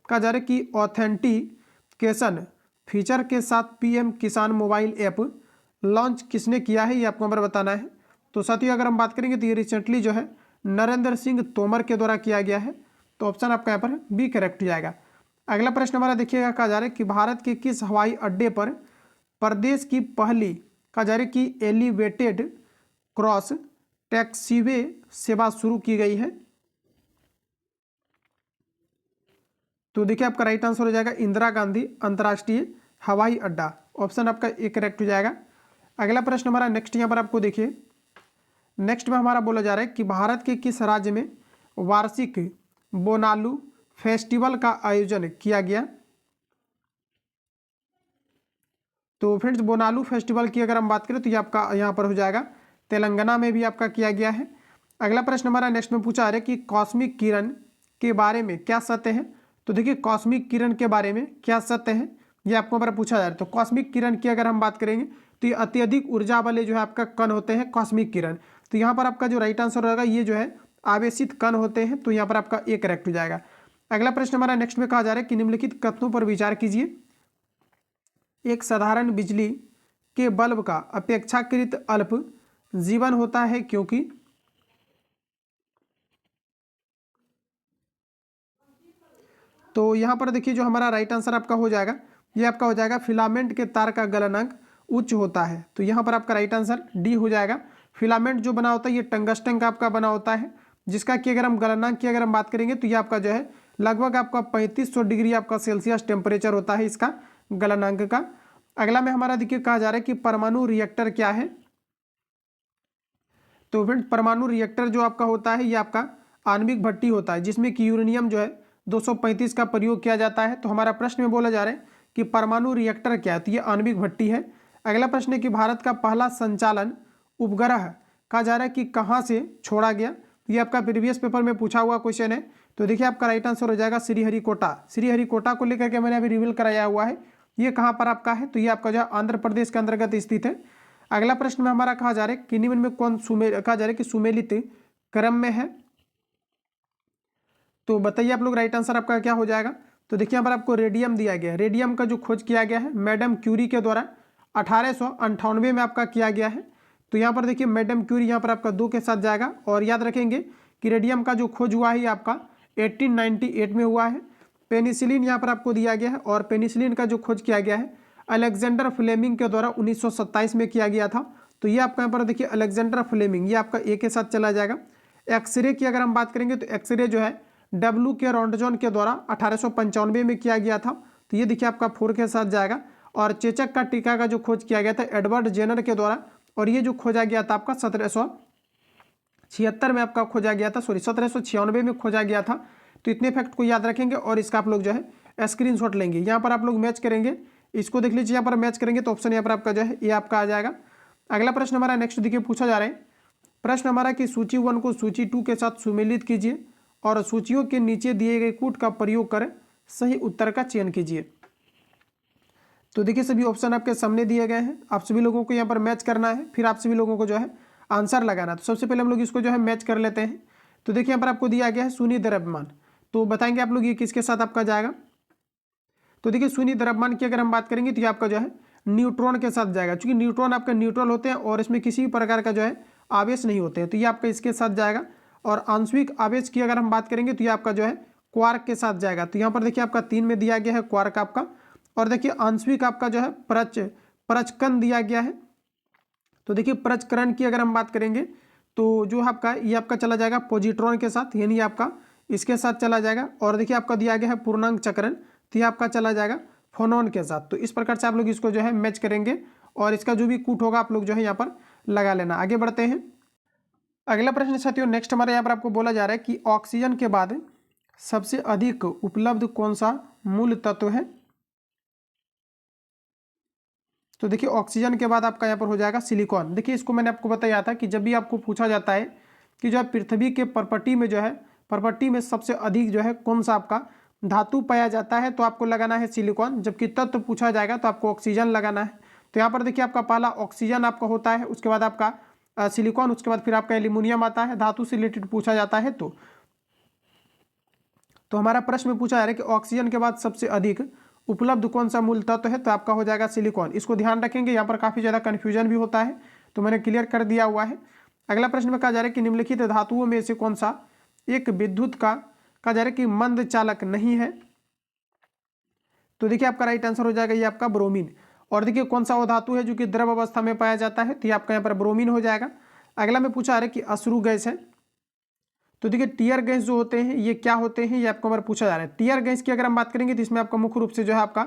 कहा जा रहा है कि ऑथेंटिकेशन फीचर के साथ पीएम किसान मोबाइल ऐप लॉन्च किसने किया है, ये आपको हमारा बताना है। तो साथियों अगर हम बात करेंगे तो ये रिसेंटली जो है नरेंद्र सिंह तोमर के द्वारा किया गया है। तो ऑप्शन आपका यहाँ पर बी करेक्ट हो जाएगा। अगला प्रश्न हमारा देखिएगा कहा जा रहा है कि भारत के किस हवाई अड्डे पर प्रदेश की पहली कहा जा रहा है कि एलिवेटेड क्रॉस टैक्सीवे सेवा शुरू की गई है? तो देखिए आपका राइट आंसर हो जाएगा इंदिरा गांधी अंतर्राष्ट्रीय हवाई अड्डा। ऑप्शन आपका ए करेक्ट हो जाएगा। अगला प्रश्न हमारा नेक्स्ट यहाँ पर आपको देखिए नेक्स्ट में हमारा बोला जा रहा है कि भारत के किस राज्य में वार्षिक बोनालू फेस्टिवल का आयोजन किया गया? तो फ्रेंड्स बोनालू फेस्टिवल की अगर हम बात करें तो ये आपका यहाँ पर हो जाएगा तेलंगाना में भी आपका किया गया है। अगला प्रश्न हमारा नेक्स्ट में पूछा जा रहा है कि कॉस्मिक किरण के बारे में क्या सत्य है? तो देखिए कॉस्मिक किरण के बारे में क्या सत्य है ये आपको हमारा पूछा जा रहा है। तो कॉस्मिक किरण की अगर हम बात करेंगे तो ये अत्यधिक ऊर्जा वाले जो है आपका कण होते हैं कॉस्मिक किरण। तो यहाँ पर आपका जो राइट आंसर होगा ये जो है आवेशित कण होते हैं। तो यहाँ पर आपका ए करेक्ट हो जाएगा। अगला प्रश्न हमारा नेक्स्ट में कहा जा रहा है कि निम्नलिखित कथनों पर विचार कीजिए। एक साधारण बिजली के बल्ब का अपेक्षाकृत अल्प जीवन होता है क्योंकि? तो यहाँ पर देखिए जो हमारा राइट आंसर आपका हो जाएगा ये आपका हो जाएगा फिलामेंट के तार का गलनांक उच्च होता है। तो यहाँ पर आपका राइट आंसर डी हो जाएगा। फिलामेंट जो बना होता है ये टंगस्टन का आपका बना होता है, जिसका कि अगर हम गलनांक की अगर हम बात करेंगे तो ये आपका जो है लगभग आपका 3500 डिग्री आपका सेल्सियस टेम्परेचर होता है इसका गलनांक का। अगला में हमारा देखिए कहा जा रहा है कि परमाणु रिएक्टर क्या है? तो फ्रेंड्स परमाणु रिएक्टर जो आपका होता है ये आपका आणविक भट्टी होता है जिसमें कि यूरेनियम जो है 235 का प्रयोग किया जाता है। तो हमारा प्रश्न में बोला जा रहा है कि परमाणु रिएक्टर क्या है, तो ये आणविक भट्टी है। अगला प्रश्न है कि भारत का पहला संचालन उपग्रह कहा जा रहा है कि कहाँ से छोड़ा गया, ये आपका प्रीवियस पेपर में पूछा हुआ क्वेश्चन है। तो देखिए आपका राइट आंसर हो जाएगा श्रीहरिकोटा। श्रीहरिकोटा को लेकर के मैंने अभी रिवील कराया हुआ है, ये कहाँ पर आपका है, तो ये आपका जो है आंध्र प्रदेश के अंतर्गत स्थित है। अगला प्रश्न में हमारा कहा जा रहा है कि निम्न में कौन कहा जा रहा है कि सुमेलित क्रम में है, तो बताइए आप लोग राइट आंसर आपका क्या हो जाएगा। तो देखिए यहाँ पर आपको रेडियम दिया गया है। रेडियम का जो खोज किया गया है मैडम क्यूरी के द्वारा 1898 में आपका किया गया है। तो यहाँ पर देखिए मैडम क्यूरी यहाँ पर आपका 2 के साथ जाएगा। और याद रखेंगे कि रेडियम का जो खोज हुआ है ये आपका 1898 में हुआ है। पेनिसिलिन यहाँ पर आपको दिया गया है, और पेनिसिलिन का जो खोज किया गया है अलेक्जेंडर फ्लेमिंग के द्वारा 1927 में किया गया था। तो ये आपका यहाँ पर देखिए अलेक्जेंडर फ्लेमिंग, ये आपका ए के साथ चला जाएगा। एक्सरे की अगर हम बात करेंगे तो एक्सरे जो है डब्ल्यू के रॉन्टजॉन के द्वारा 1895 में किया गया था। तो ये देखिए आपका 4 के साथ जाएगा। और चेचक का टीका का जो खोज किया गया था एडवर्ड जेनर के द्वारा, और ये जो खोजा गया था आपका 1776 में आपका खोजा गया था, 1796 में खोजा गया था। तो इतने फैक्ट को याद रखेंगे और इसका आप लोग जो है स्क्रीनशॉट लेंगे। यहाँ पर आप लोग मैच करेंगे, इसको देख लीजिए, यहाँ पर मैच करेंगे तो ऑप्शन यहाँ पर आपका जो है ये आपका आ जाएगा। अगला प्रश्न हमारा नेक्स्ट देखिए पूछा जा रहा है। प्रश्न हमारा कि सूची 1 को सूची 2 के साथ सुमेलित कीजिए और सूचियों के नीचे दिए गए कूट का प्रयोग कर सही उत्तर का चयन कीजिए। तो देखिए सभी ऑप्शन आपके सामने दिए गए हैं, आप सभी लोगों को यहाँ पर मैच करना है, फिर आप सभी लोगों को जो है आंसर लगाना। तो सबसे पहले हम लोग इसको जो है मैच कर लेते हैं। तो देखिए यहाँ पर आपको दिया गया है शून्य द्रव्यमान, तो बताएंगे आप लोग ये किसके साथ आपका जाएगा। तो देखिए शून्य द्रव्यमान की अगर हम बात करेंगे तो ये आपका जो है न्यूट्रॉन के साथ जाएगा, क्योंकि न्यूट्रॉन आपका न्यूट्रल होते हैं और इसमें किसी भी प्रकार का जो है आवेश नहीं होते हैं, तो ये आपका इसके साथ जाएगा। और आंशिक आवेश की अगर हम बात करेंगे तो ये आपका जो है क्वार्क के साथ जाएगा। तो यहाँ पर देखिए आपका 3 में दिया गया है क्वार्क आपका। और देखिए आंशिक आपका जो है प्रचकन दिया गया है। तो देखिए प्रचकरण की अगर हम बात करेंगे तो जो आपका ये आपका चला जाएगा पॉजिट्रॉन के साथ, यानी आपका इसके साथ चला जाएगा। और देखिए आपका दिया गया है पूर्णांक चक्रण, तो ये आपका चला जाएगा फोनॉन के साथ। तो इस प्रकार से आप लोग इसको जो है मैच करेंगे और इसका जो भी कूट होगा आप लोग जो है यहाँ पर लगा लेना। आगे बढ़ते हैं। अगला प्रश्न साथियों नेक्स्ट हमारे यहाँ पर आपको बोला जा रहा है कि ऑक्सीजन के बाद सबसे अधिक उपलब्ध कौन सा मूल तत्व है। तो देखिए ऑक्सीजन के बाद आपका यहाँ पर हो जाएगा सिलिकॉन। देखिए इसको मैंने आपको बताया था कि जब भी आपको पूछा जाता है कि जो है पृथ्वी के प्रॉपर्टी में जो है प्रॉपर्टी में सबसे अधिक जो है कौन सा आपका धातु पाया जाता है, तो आपको लगाना है सिलिकॉन। जबकि तत्व पूछा जाएगा तो आपको ऑक्सीजन लगाना है। तो यहाँ पर देखिए आपका पहला ऑक्सीजन आपका होता है, उसके बाद आपका सिलिकॉन, उसके बाद फिर आपका एल्यूमिनियम आता है। धातु से रिलेटेड पूछा जाता है तो हमारा प्रश्न में पूछा जा रहा है कि ऑक्सीजन के बाद सबसे अधिक उपलब्ध कौन सा मूल तत्व है, तो आपका हो जाएगा सिलिकॉन। इसको ध्यान रखेंगे, यहाँ पर काफी ज्यादा कंफ्यूजन भी होता है, तो मैंने क्लियर कर दिया हुआ है। अगला प्रश्न में कहा जा रहा है कि निम्नलिखित धातुओं में से कौन सा एक विद्युत का कहा जा रहा है कि मंद चालक नहीं है। तो देखिए आपका राइट आंसर हो जाएगा ये आपका ब्रोमीन। और देखिए कौन सा वो धातु है जो कि द्रव अवस्था में पाया जाता है, तो ये आपका यहाँ पर ब्रोमीन हो जाएगा। अगला में पूछा आ रहा है कि अश्रु गैस है। तो देखिए टीयर गैस जो होते हैं ये क्या होते हैं, ये आपको हमारा पूछा जा रहा है। टीयर गैस की अगर हम बात करेंगे तो इसमें आपका मुख्य रूप से जो है आपका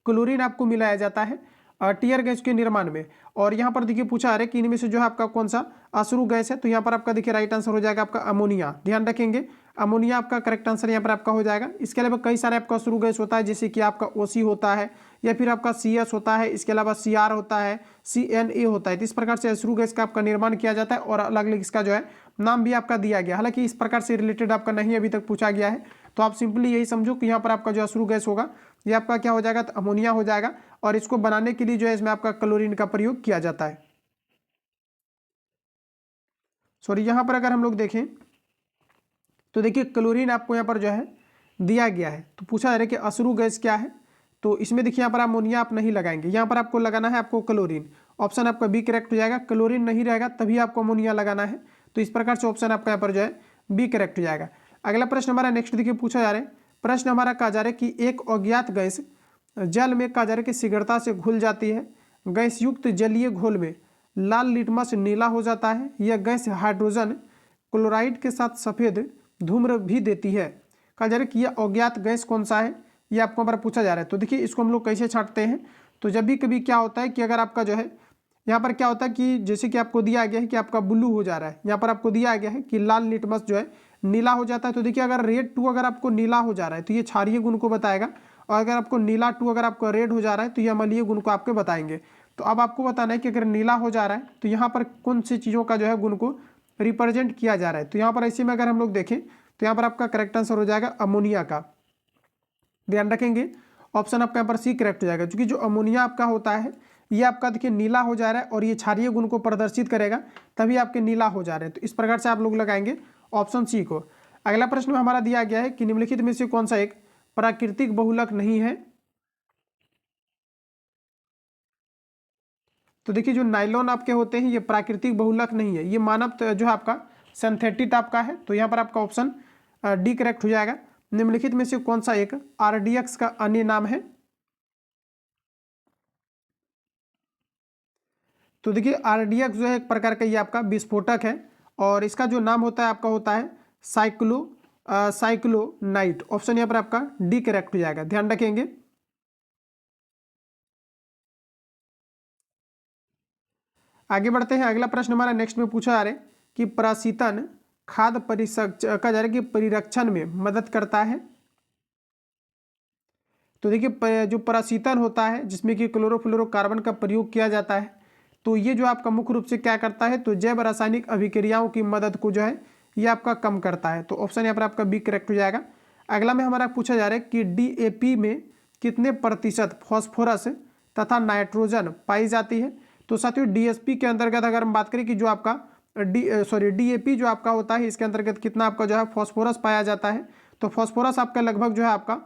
क्लोरीन आपको मिलाया जाता है टीयर गैस के निर्माण में। और यहाँ पर देखिए पूछा आ रहा है कि इनमें से जो है आपका कौन सा अश्रु गैस है, तो यहाँ पर आपका देखिए राइट आंसर हो जाएगा आपका अमोनिया। ध्यान रखेंगे अमोनिया आपका करेक्ट आंसर यहाँ पर आपका हो जाएगा। इसके अलावा कई सारे आपका अश्रु गैस होता है, जैसे कि आपका OC होता है या फिर आपका CS होता है, इसके अलावा CR होता है, CNA होता है। तो इस प्रकार से अश्रु गैस का आपका निर्माण किया जाता है और अलग अलग इसका जो है नाम भी आपका दिया गया। हालांकि इस प्रकार से रिलेटेड आपका नहीं अभी तक पूछा गया है, तो आप सिंपली यही समझो कि यहाँ पर आपका जो अश्रु गैस होगा ये आपका क्या हो जाएगा, तो अमोनिया हो जाएगा। और इसको बनाने के लिए जो है इसमें आपका क्लोरीन का प्रयोग किया जाता है। सॉरी, यहाँ पर अगर हम लोग देखें तो देखिए क्लोरीन आपको यहाँ पर जो है दिया गया है। तो पूछा जा रहा है कि अश्रु गैस क्या है, तो इसमें देखिए यहाँ पर अमोनिया आप नहीं लगाएंगे, यहाँ पर आपको लगाना है आपको क्लोरीन। ऑप्शन आपका बी करेक्ट हो जाएगा। क्लोरीन नहीं रहेगा तभी आपको अमोनिया लगाना है, तो इस प्रकार से ऑप्शन आपका यहाँ पर जो है बी करेक्ट हो जाएगा। अगला प्रश्न हमारा नेक्स्ट देखिए पूछा जा रहा है। प्रश्न हमारा कहा जा रहा है कि एक अज्ञात गैस जल में कहा जा रहा है कि शीघ्रता से घुल जाती है। गैस युक्त जलीय घोल में लाल लिटमस नीला हो जाता है। यह गैस हाइड्रोजन क्लोराइड के साथ सफेद धूम्र भी देती है। कहा जा रहा है कि यह अज्ञात गैस कौन सा है, ये आपको हमारा पूछा जा रहा है। तो देखिए इसको हम लोग कैसे छांटते हैं, तो जब भी कभी क्या होता है कि अगर आपका जो है यहाँ पर क्या होता है कि जैसे कि आपको दिया गया है कि आपका ब्लू हो जा रहा है, यहाँ पर आपको दिया गया है कि लाल लिटमस जो है नीला हो जाता है। तो देखिए अगर रेड 2 अगर आपको नीला हो जा रहा है तो ये क्षारीय गुण को बताएगा, और अगर आपको नीला 2 अगर आपको रेड हो जा रहा है तो ये अम्लीय गुण को आपके बताएंगे। तो अब आपको बताना है कि अगर नीला हो जा रहा है तो यहाँ पर कौन सी चीज़ों का जो है गुण को रिप्रेजेंट किया जा रहा है। तो यहाँ पर ऐसे में अगर हम लोग देखें तो यहाँ पर आपका करेक्ट आंसर हो जाएगा अमोनिया का। ध्यान रखेंगे ऑप्शन आपका यहाँ पर सी करेक्ट हो जाएगा, क्योंकि जो अमोनिया आपका होता है ये आपका देखिए नीला हो जा रहा है और ये क्षारीय गुण को प्रदर्शित करेगा, तभी आपके नीला हो जा रहे हैं। तो इस प्रकार से आप लोग लगाएंगे ऑप्शन सी को। अगला प्रश्न में हमारा दिया गया है कि निम्नलिखित में से कौन सा एक प्राकृतिक बहुलक नहीं है। तो देखिए जो नाइलॉन आपके होते हैं ये प्राकृतिक बहुलक नहीं है, ये मानव जो है आपका सिंथेटिक आपका है। तो यहाँ पर आपका ऑप्शन डी करेक्ट हो जाएगा। निम्नलिखित में से कौन सा एक आरडीएक्स का अन्य नाम है। तो देखिए आरडीएक्स जो है एक प्रकार का ये आपका विस्फोटक है और इसका जो नाम होता है आपका होता है साइक्लोनाइट। ऑप्शन यहाँ पर आपका डी करेक्ट हो जाएगा, ध्यान रखेंगे। आगे बढ़ते हैं। अगला प्रश्न हमारा नेक्स्ट में पूछा जा रहा है कि परासीतन खाद्य परिरक्षण में मदद करता है। तो देखिए जो परासीतन होता है जिसमें कि क्लोरोफ्लोरोकार्बन का प्रयोग किया जाता है, तो ये जो आपका मुख्य रूप से क्या करता है, तो जैव रासायनिक अभिक्रियाओं की मदद को जो है ये आपका कम करता है। तो ऑप्शन यहाँ पर आपका बी करेक्ट हो जाएगा। अगला में हमारा पूछा जा रहा है कि डीएपी में कितने प्रतिशत फॉस्फोरस तथा नाइट्रोजन पाई जाती है। तो साथियों डीएसपी के अंतर्गत अगर हम बात करें कि जो आपका डीएपी जो आपका होता है इसके अंतर्गत कितना आपका जो है फॉस्फोरस पाया जाता है। तो फॉस्फोरस आपका लगभग जो है आपका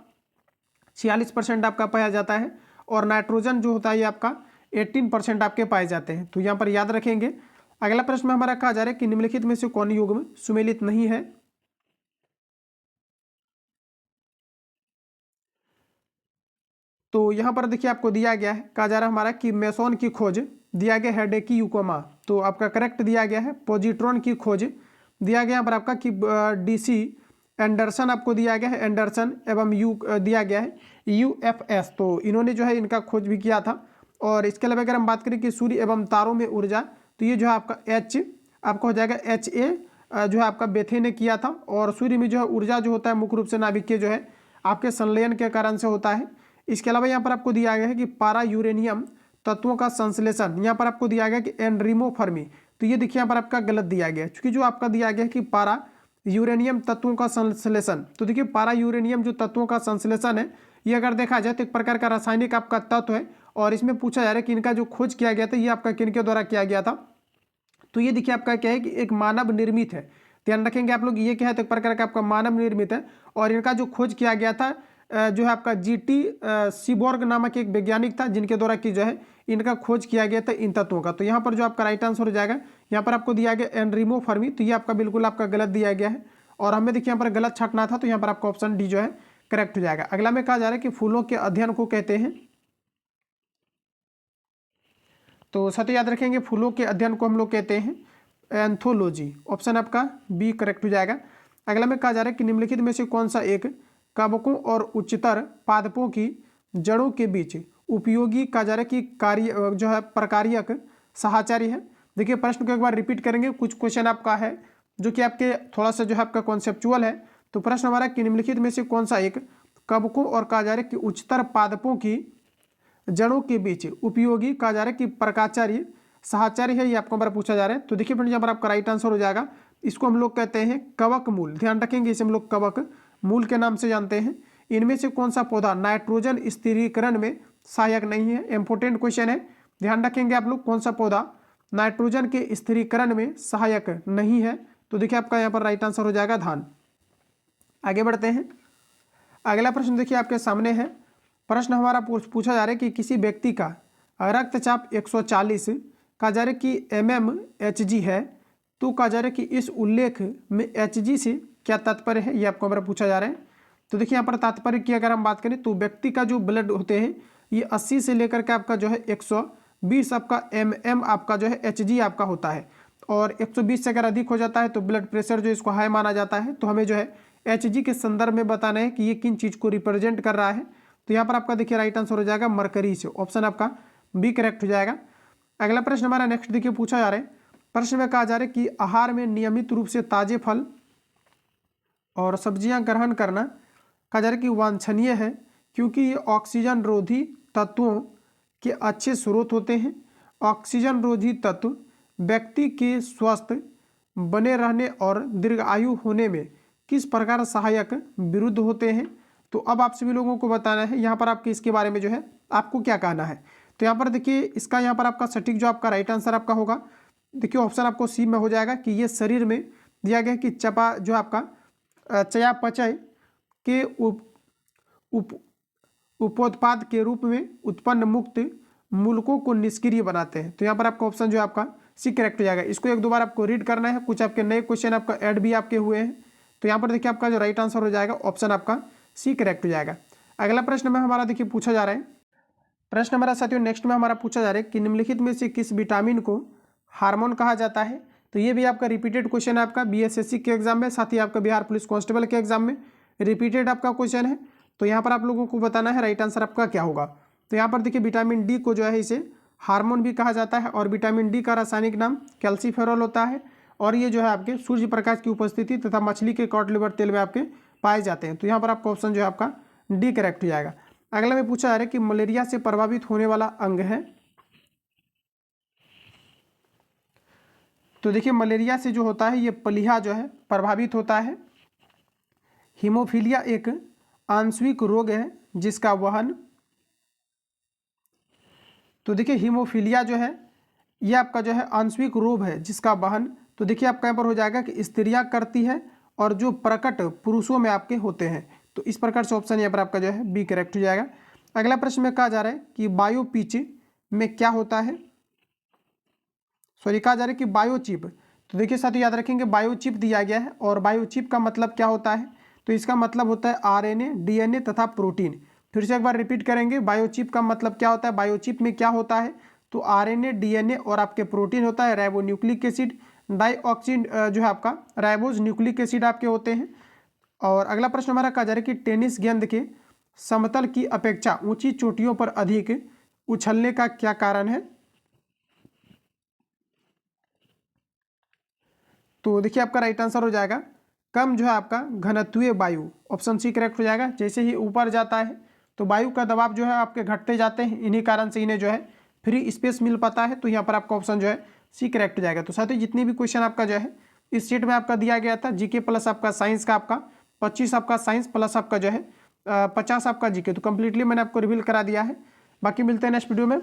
46% आपका पाया जाता है और नाइट्रोजन जो होता है ये आपका 18% आपके पाए जाते हैं। तो यहाँ पर याद रखेंगे। अगला प्रश्न में हमारा कहा जा रहा है कि निम्नलिखित में से कौन युग्म सुमेलित नहीं है। तो यहाँ पर देखिए आपको दिया गया है, कहा जा रहा है हमारा कि मेसोन की खोज दिया गया है डेकी यूकोमा। तो आपका करेक्ट दिया गया है पॉजिट्रॉन की खोज दिया गया यहाँ पर आपका कि डीसी एंडरसन आपको दिया गया है एंडरसन एवं यू दिया गया है यूएफएस। तो इन्होंने जो है इनका खोज भी किया था। और इसके अलावा अगर हम बात करें कि सूर्य एवं तारों में ऊर्जा, तो ये जो है आपका एच आपका हो जाएगा HA जो है आपका बेथे ने किया था। और सूर्य में जो है ऊर्जा जो होता है मुख्य रूप से नाभिकीय जो है आपके संलयन के कारण से होता है। इसके अलावा यहाँ पर आपको दिया गया है कि पारा यूरेनियम तत्वों का संश्लेषण, यहाँ पर आपको दिया गया कि एनरीमो फर्मी। तो ये देखिए यहाँ पर आपका गलत दिया गया है, क्योंकि जो आपका दिया गया है कि पारा यूरेनियम तत्वों का संश्लेषण, तो देखिए पारा यूरेनियम जो तत्वों का संश्लेषण है ये अगर देखा जाए तो एक प्रकार का रासायनिक आपका तत्व है। और इसमें पूछा जा रहा है कि इनका जो खोज किया गया था ये आपका किनके द्वारा किया गया था। तो ये देखिए आपका क्या है कि एक मानव निर्मित है, ध्यान रखेंगे आप लोग। ये क्या है तो एक प्रकार का आपका मानव निर्मित है और इनका जो खोज किया गया था जो है आपका GT सीबोर्ग नामक एक वैज्ञानिक था जिनके द्वारा की जो है इनका खोज किया गया था इन तत्वों का। तो यहाँ पर जो आपका राइट आंसर हो जाएगा, यहाँ पर आपको दिया गया एनरीमो फर्मी। तो ये आपका बिल्कुल आपका गलत दिया गया है और हमें देखिए यहाँ पर गलत छाटना था। तो यहाँ पर आपका ऑप्शन डी जो है करेक्ट हो जाएगा। अगला में कहा जा रहा है कि फूलों के अध्ययन को कहते हैं। तो साथ याद रखेंगे फूलों के अध्ययन को हम लोग कहते हैं एंथोलॉजी। ऑप्शन आपका बी करेक्ट हो जाएगा। अगला में कहा जा रहा है कि निम्नलिखित में से कौन सा एक कवकों और उच्चतर पादपों की जड़ों के बीच उपयोगी कहा जा रहा है कि कार्य जो है प्रकार्यक साहचर्य है। देखिए प्रश्न को एक बार रिपीट करेंगे, कुछ क्वेश्चन आपका है जो कि आपके थोड़ा सा जो है आपका कॉन्सेप्चुअल है। तो प्रश्न हमारा कि निम्नलिखित में से कौन सा एक कवकों और कहा जा रहा है कि उच्चतर पादपों की जड़ों के बीच उपयोगी कहा जा रहा है कि प्रकाचार्य साहचर्य है, ये आपको हमारा पूछा जा रहा है। तो देखिए फ्रेंड्स यहाँ पर आपका राइट आंसर हो जाएगा, इसको हम लोग कहते हैं कवक मूल। ध्यान रखेंगे इसे हम लोग कवक मूल के नाम से जानते हैं। इनमें से कौन सा पौधा नाइट्रोजन स्थिरीकरण में सहायक नहीं है। इंपोर्टेंट क्वेश्चन है, ध्यान रखेंगे आप लोग, कौन सा पौधा नाइट्रोजन के स्थिरीकरण में सहायक नहीं है। तो देखिए आपका यहाँ पर राइट आंसर हो जाएगा धान। आगे बढ़ते हैं। अगला प्रश्न देखिए आपके सामने है। प्रश्न हमारा पूछा जा रहा है कि किसी व्यक्ति का रक्तचाप 140 कहा जा रहा है कि mmHg है। तो कहा जा रहा है कि इस उल्लेख में Hg से क्या तात्पर्य है, ये आपको हमारा पूछा जा रहा है। तो देखिए यहाँ पर तात्पर्य की अगर हम बात करें तो व्यक्ति का जो ब्लड होते हैं ये 80 से लेकर के आपका जो है 120 आपका mm आपका जो है Hg आपका होता है। और 120 से अगर अधिक हो जाता है तो ब्लड प्रेशर जो इसको हाई माना जाता है। तो हमें जो है Hg के संदर्भ में बताना है कि ये किन चीज़ को रिप्रेजेंट कर रहा है। तो यहाँ पर आपका देखिए राइट आंसर हो जाएगा मरकरी से। ऑप्शन आपका बी करेक्ट हो जाएगा। अगला प्रश्न हमारा नेक्स्ट देखिए पूछा जा रहा है। प्रश्न में कहा जा रहा है कि आहार में नियमित रूप से ताजे फल और सब्जियां ग्रहण करना कहा जा रहा है कि वांछनीय है, क्योंकि ये ऑक्सीजन रोधी तत्वों के अच्छे स्रोत होते हैं। ऑक्सीजन रोधी तत्व व्यक्ति के स्वस्थ बने रहने और दीर्घायु होने में किस प्रकार सहायक विरुद्ध होते हैं। तो अब आप सभी लोगों को बताना है यहाँ पर आपके इसके बारे में जो है आपको क्या कहना है। तो यहाँ पर देखिए इसका यहाँ पर आपका सटीक जो आपका राइट आंसर आपका होगा, देखिए ऑप्शन आपको सी में हो जाएगा कि ये शरीर में दिया गया कि चपा जो आपका चयापचय के उपोत्पाद के रूप में उत्पन्न मुक्त मूलकों को निष्क्रिय बनाते हैं। तो यहाँ पर आपका ऑप्शन जो आपका सी करेक्ट हो जाएगा। इसको एक दो बार आपको रीड करना है, कुछ आपके नए क्वेश्चन आपका ऐड भी आपके हुए हैं। तो यहाँ पर देखिए आपका जो राइट आंसर हो जाएगा ऑप्शन आपका सी करेक्ट हो जाएगा। अगला प्रश्न में हमारा देखिए पूछा जा रहा है, प्रश्न हमारा साथियों नेक्स्ट में हमारा पूछा जा रहा है कि निम्नलिखित में से किस विटामिन को हार्मोन कहा जाता है। तो ये भी आपका रिपीटेड क्वेश्चन है आपका बीएसएससी के एग्जाम में, साथ ही आपका बिहार पुलिस कांस्टेबल के एग्जाम में रिपीटेड आपका क्वेश्चन है। तो यहाँ पर आप लोगों को बताना है राइट आंसर आपका क्या होगा। तो यहाँ पर देखिए विटामिन डी को जो है इसे हार्मोन भी कहा जाता है और विटामिन डी का रासायनिक नाम कैल्सीफेरॉल होता है और ये जो है आपके सूर्य प्रकाश की उपस्थिति तथा मछली के कॉड लिवर तेल में आपके पाए जाते हैं। तो यहाँ पर आपका ऑप्शन जो है आपका डी करेक्ट हो जाएगा। अगला में पूछा जा रहा है कि मलेरिया से प्रभावित होने वाला अंग है। तो देखिए मलेरिया से जो होता है ये पलिहा जो है प्रभावित होता है। हीमोफीलिया एक आंशिक रोग है जिसका वहन, तो देखिए हीमोफीलिया जो है ये आपका जो है आंशिक रोग है जिसका वहन, तो देखिए आपका यहाँ पर हो जाएगा कि स्त्रियां करती है और जो प्रकट पुरुषों में आपके होते हैं। तो इस प्रकार से ऑप्शन यहाँ पर आपका जो है बी करेक्ट हो जाएगा। अगला प्रश्न में कहा जा रहा है कि बायोपिच में क्या होता है, सॉरी कहा जा रहा है कि बायोचिप। तो देखिए साथियों याद रखेंगे बायोचिप दिया गया है और बायोचिप का मतलब क्या होता है। तो इसका मतलब होता है आरएनए, डीएनए तथा प्रोटीन। फिर से एक बार रिपीट करेंगे, बायोचिप का मतलब क्या होता है, बायोचिप में क्या होता है। तो आरएनए, डीएनए और आपके प्रोटीन होता है, राइबो न्यूक्लिक एसिड, डाइऑक्सिन जो है आपका राइबोज न्यूक्लिक एसिड आपके होते हैं। और अगला प्रश्न हमारा कहा जा रहा है कि टेनिस गेंद के समतल की अपेक्षा ऊंची चोटियों पर अधिक उछलने का क्या कारण है। तो देखिए आपका राइट आंसर हो जाएगा कम जो है आपका घनत्वीय वायु, ऑप्शन सी करेक्ट हो जाएगा। जैसे ही ऊपर जाता है तो वायु का दबाव जो है आपके घटते जाते हैं, इन्हीं कारण से इन्हें जो है फ्री स्पेस मिल पाता है। तो यहाँ पर आपका ऑप्शन जो है सी करेक्ट हो जाएगा। तो साथ ही जितनी भी क्वेश्चन आपका जो है इस शीट में आपका दिया गया था, जीके प्लस आपका साइंस का आपका 25 आपका साइंस प्लस आपका जो है 50 आपका जीके, तो कंप्लीटली मैंने आपको रिवील करा दिया है। बाकी मिलते हैं नेक्स्ट वीडियो में।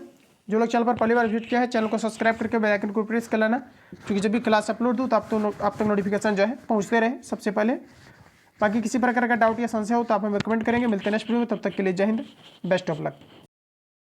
जो लोग चैनल पर पहली बार विजिट किया है चैनल को सब्सक्राइब करके बेल आइकन को प्रेस कर लेना, क्योंकि जब भी क्लास अपलोड दूँ तो आप तक नोटिफिकेशन जो है पहुँचते रहे सबसे पहले। बाकी किसी प्रकार का डाउट या संशय हो तो आप हमें कमेंट करेंगे। मिलते हैं नेक्स्ट वीडियो में, तब तक के लिए जय हिंद, बेस्ट ऑफ लक।